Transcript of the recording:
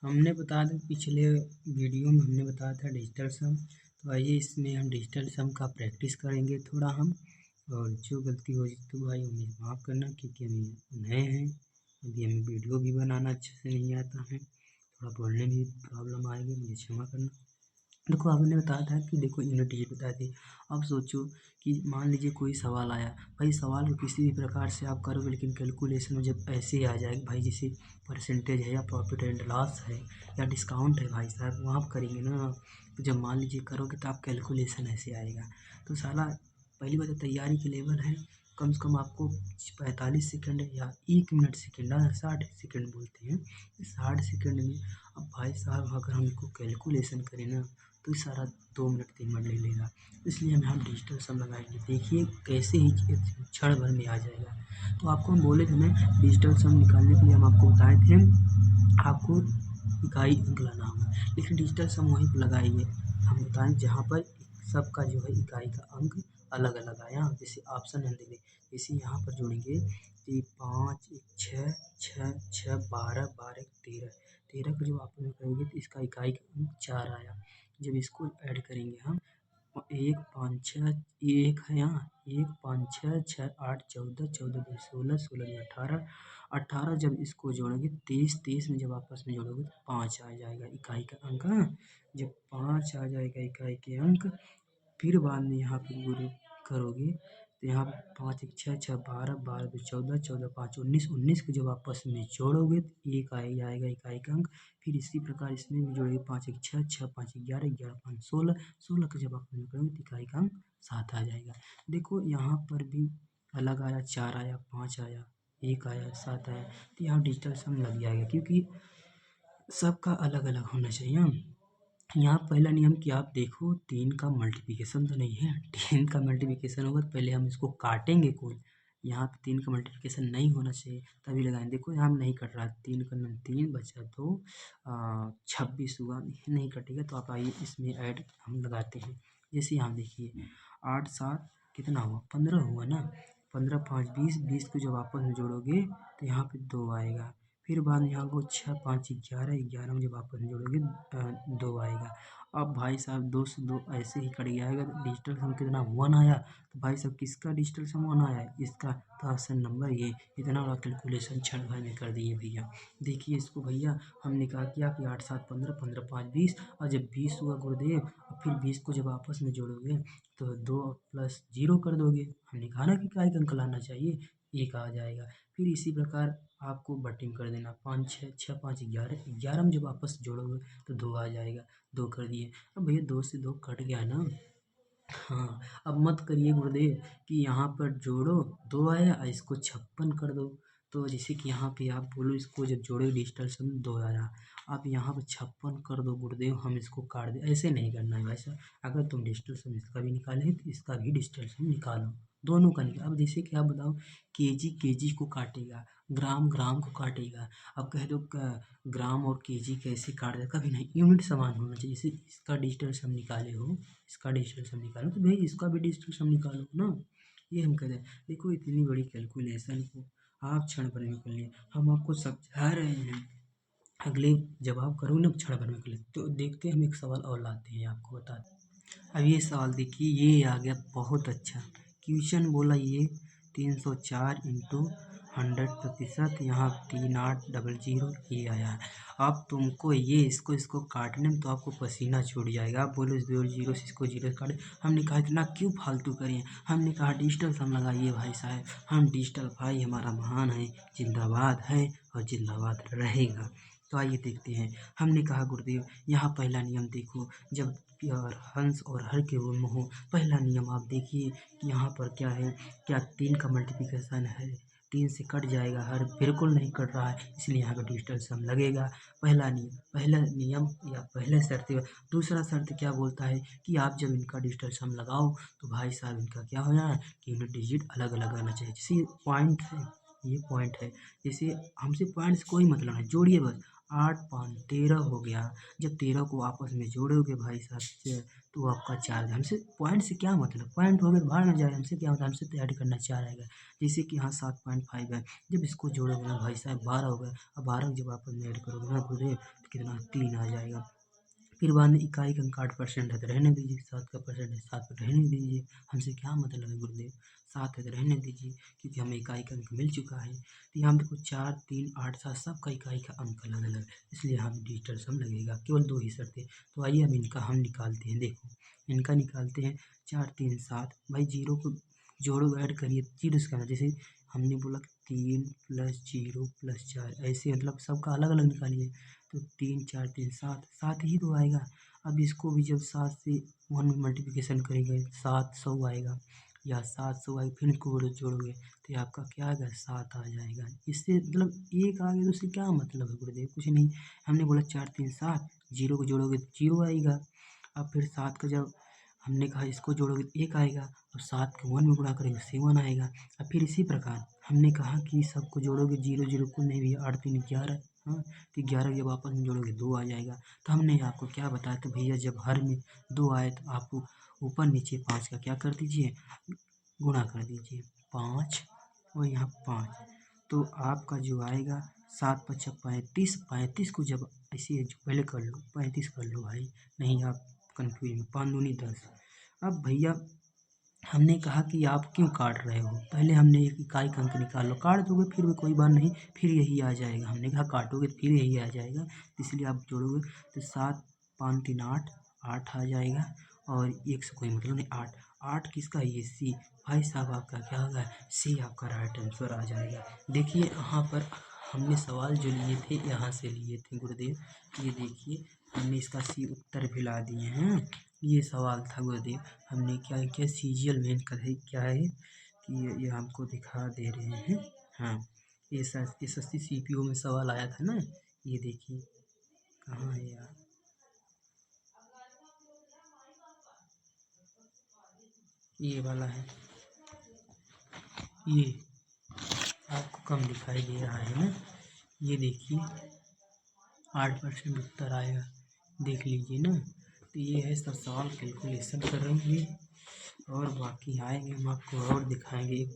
हमने बताया था पिछले वीडियो में हमने बताया था डिजिटल सम। तो आइए इसमें हम डिजिटल सम का प्रैक्टिस करेंगे थोड़ा हम। और जो गलती हो तो भाई हमें माफ़ करना, क्योंकि हम नए हैं, अभी हमें वीडियो भी बनाना अच्छे से नहीं आता है, थोड़ा बोलने में भी प्रॉब्लम आएगी, मुझे क्षमा करना। देखो आपने बताया था कि देखो यूनिट डिजिट बताए थे। अब सोचो कि मान लीजिए कोई सवाल आया, भाई सवाल को किसी भी प्रकार से आप करोगे, लेकिन कैलकुलेशन में जब ऐसे ही आ जाएगा भाई, जैसे परसेंटेज है या प्रॉफिट एंड लॉस है या डिस्काउंट है भाई साहब, वहाँ आप करेंगे ना। तो जब मान लीजिए करोगे तो आप कैलकुलेशन ऐसे आएगा। तो साला पहली बात तो तैयारी के लेवल है, कम से कम आपको 45 सेकंड या 1 मिनट सेकंड 60 सेकंड बोलते हैं, 60 सेकंड में। अब भाई साहब अगर हम इसको कैलकुलेशन करें ना तो सारा 2 मिनट 3 मिनट ले लेगा। इसलिए हम यहाँ डिजिटल सम लगाएंगे, देखिए कैसे ही क्षण भर में आ जाएगा। तो आपको हम बोले थे ना डिजिटल सम निकालने के लिए, हम आपको बताए थे आपको इकाई अंक लाना होगा, लेकिन डिजिटल सम वहीं पर लगाइए हम बताएं जहाँ पर सबका जो है इकाई का अंक अलग अलग आया। जैसे ऑप्शन हम देंगे, जैसे यहाँ पर जोड़ेंगे कि 5 6 6 6 12 12 13 13 को जब आप करेंगे तो इसका इकाई का अंक 4 आया। जब इसको ऐड करेंगे हम 1 5 6 1 है यहाँ, 1 5 6 6 8 14 14 2 16 16 2 18 18 जब इसको जोड़ोगे 23 23 में जब आपस में जोड़ोगे तो 5 आ जाएगा इकाई का अंक। जब 5 आ जाएगा इकाई के अंक, फिर बाद में यहाँ पे गुणा करोगे तो यहाँ 5 1 6 6 12 12 2 14 14 5 19 19 को जब आपस में जोड़ोगे तो 1 आ जाएगा इकाई का अंक। फिर इसी प्रकार इसमें भी जोड़ेंगे 5 1 6 6 5 11 11 5 16 16 को जब आप करोगे तो इकाई का अंक 7 आ जाएगा। देखो यहाँ पर भी अलग आया, 4 आया, 5 आया, 1 आया, 7 आया, तो यहाँ डिजिटल सम लग जाएगा, क्योंकि सबका अलग अलग होना चाहिए। यहाँ पहला नियम कि आप देखो 3 का मल्टीप्लिकेशन तो नहीं है, 3 का मल्टीप्लिकेशन होगा तो पहले हम इसको काटेंगे कुल। यहाँ पे 3 का मल्टीप्लिकेशन नहीं होना चाहिए तभी लगाएंगे। देखो यहाँ नहीं कट रहा, 3 का 3 बचा तो 26 हुआ, नहीं कटेगा। तो आप आइए इसमें ऐड हम लगाते हैं। जैसे यहाँ देखिए 8 7 कितना हुआ, 15 हुआ ना। 15 5 20 20 को जब आपस में जोड़ोगे तो यहाँ पे 2 आएगा। फिर बाद में यहाँ को 6 5 11 11 में जब आपस में जोड़ोगे 2 आएगा। अब भाई साहब 2 से 2 ऐसे ही कट जाएगा तो डिजिटल सम कितना 1 आया। तो भाई साहब किसका डिजिटल सम 1 आया, इसका। तो ऑप्शन नंबर ये इतना बड़ा कैलकुलेशन क्षण भर में कर दिए भैया। देखिए इसको भैया, हमने कहा किया कि 8 7 15 15 5 20, और जब 20 हुआ गुरुदेव और फिर 20 को जब आपस में जोड़ोगे तो 2 प्लस 0 कर दोगे। हमने कहा ना कि काय का अंक लाना चाहिए, 1 आ जाएगा। फिर इसी प्रकार आपको बटिंग कर देना, 5 6 6 5 11 11 में जब आपस जोड़ोगे तो 2 आ जाएगा, 2 कर दिए। अब भैया 2 से 2 कट गया ना। हाँ, अब मत करिए गुरुदेव कि यहाँ पर जोड़ो 2 आया और इसको 56 कर दो। तो जैसे कि यहाँ पे आप बोलो इसको जब जोड़े डिजिटल सम 2 आया, आप यहाँ पर 56 कर दो गुरुदेव, हम इसको काट दे। ऐसे नहीं करना है भाई साहब। अगर तुम डिजिटल सम इसका भी निकाले तो इसका भी डिजिटल सम निकालो, दोनों का निकालो। अब जैसे कि आप बताओ केजी को काटेगा, ग्राम ग्राम को काटेगा। अब कह दो ग्राम और केजी कैसे काट दे, कभी नहीं, यूनिट समान होना चाहिए। जैसे इसका डिजिटल सम निकाले हो, इसका डिजिटल सम निकालो तो भाई इसका भी डिजिटल सम निकालो ना। ये हम कह रहे हैं। देखो इतनी बड़ी कैलकुलेशन को आप क्षण भर में कर लिए, हम आपको समझा रहे हैं। अगले जब आप करोगे ना क्षण भर में कर ले, तो देखते हैं हम एक सवाल और लाते हैं आपको बताते हैं। अब ये सवाल देखिए, ये आ गया बहुत अच्छा क्वेश्चन। बोला ये 304 इंटू 100%, यहाँ 3800 ये आया है। अब तुमको ये इसको काटने में तो आपको पसीना छूट जाएगा। आप बोलो 0 से इसको 0 काटे। हमने कहा इतना क्यों फालतू करें, हमने कहा डिजिटल सम लगाइए भाई साहब, हम डिजिटल भाई हमारा महान है, जिंदाबाद है और जिंदाबाद रहेगा। तो आइए देखते हैं। हमने कहा गुरुदेव यहाँ पहला नियम देखो, जब और हंस और हर के गुण हो, पहला नियम आप देखिए कि यहाँ पर क्या है, क्या 3 का मल्टीप्लिकेशन है, 3 से कट जाएगा, हर बिल्कुल नहीं कट रहा है, इसलिए यहाँ का डिजिटल सम लगेगा। पहला नियम या पहले शर्त। दूसरा शर्त क्या बोलता है कि आप जब इनका डिजिटल सम लगाओ तो भाई साहब इनका क्या हो जाए कि यूनिट डिजिट अलग अलग आना चाहिए। जैसे पॉइंट है, ये पॉइंट है, जैसे हमसे पॉइंट से कोई मतलब नहीं, जोड़िए बस। 8 5 13 हो गया। जब 13 को आपस में जोड़ोगे भाई साहब से, तो आपका 4 हमसे पॉइंट से क्या मतलब, पॉइंट हो गए बाहर में जाए, हमसे क्या होता है, हमसे तो ऐड करना 4 आएगा। जैसे कि यहाँ 7.5 है, जब इसको जोड़ोगे ना भाई साहब 12 हो गया। अब 12 जब आपस में ऐड करोगे ना गुरुदेव तो कितना 3 आ जाएगा। फिर बाद में इकाई का अंक 8% है तो रहने दीजिए, 7 का परसेंट है 7 पर रहने दीजिए। हमसे क्या मतलब है गुरुदेव, 7 है तो रहने दीजिए, क्योंकि हमें इकाई का अंक मिल चुका है। तो यहाँ देखो 4 3 8 7 सबका इकाई का अंक अलग अलग है, इसलिए हम डिजिटल सम लगेगा। केवल 2 ही शर्तें। तो आइए हम इनका हम निकालते हैं। देखो इनका निकालते हैं। 4 3 7 भाई, जीरो को जोड़ो ऐड करिए, जीरो से करना। जैसे हमने बोला 3 + 0 + 4, ऐसे मतलब सबका अलग अलग निकालिए। तो 3 4 3 7, 7 ही तो आएगा। अब इसको भी जब 7 से 1 में मल्टीप्लिकेशन करेंगे 700 आएगा, या 700 आएगा, फिर इसको जोड़ोगे तो ये आपका क्या आएगा, 7 आ जाएगा। इससे मतलब एक आ गया तो उससे क्या मतलब है गुरुदेव, कुछ नहीं। हमने बोला 4 3 7, जीरो को जोड़ोगे तो 0 आएगा। अब फिर 7 का जब हमने कहा इसको जोड़ोगे तो 1 आएगा, और 7 को 1 में गुणा करेंगे 7 आएगा। अब फिर इसी प्रकार हमने कहा कि सबको जोड़ोगे 0 0 को नहीं भैया, 8 3 11, हाँ तो 11 जब आपस में जोड़ोगे 2 आ जाएगा। तो हमने आपको क्या बताया, तो भैया जब हर में 2 आए तो आपको ऊपर नीचे 5 का क्या कर दीजिए, गुणा कर दीजिए। 5 और यहाँ 5, तो आपका जो आएगा 7 5 35, 35 को जब ऐसे पहले कर लो, 35 कर लो भाई, नहीं आप कन्फ्यूज, 5 दूनी 10। अब भैया हमने कहा कि आप क्यों काट रहे हो, पहले हमने एक इकाई का अंक निकाल लो, काट दोगे फिर भी कोई बात नहीं, फिर यही आ जाएगा। हमने कहा काटोगे तो फिर यही आ जाएगा, इसलिए आप जोड़ोगे तो 7 5 3 8, 8 आ जाएगा। और एक से कोई मतलब नहीं, 8 8 किसका, ये सी। भाई साहब आपका क्या होगा, सी आपका राइट आंसर आ जाएगा। देखिए यहाँ पर हमने सवाल जो लिए थे यहाँ से लिए थे गुरुदेव, ये देखिए हमने इसका सी उत्तर भी ला दिए हैं। ये सवाल था गुरुदेव, हमने क्या किया, सीजीएल मेन का है क्या है कि ये हमको दिखा दे रहे हैं। हाँ ये एसएससी सीपीओ में सवाल आया था ना, ये देखिए कहाँ है यार, ये वाला है, ये आपको कम दिखाई दे रहा है ना, ये देखिए 8% उत्तर आएगा, देख लीजिए ना। तो ये है सब सवाल कैलकुलेशन करेंगे, और बाकी आएंगे हम आपको और दिखाएंगे एक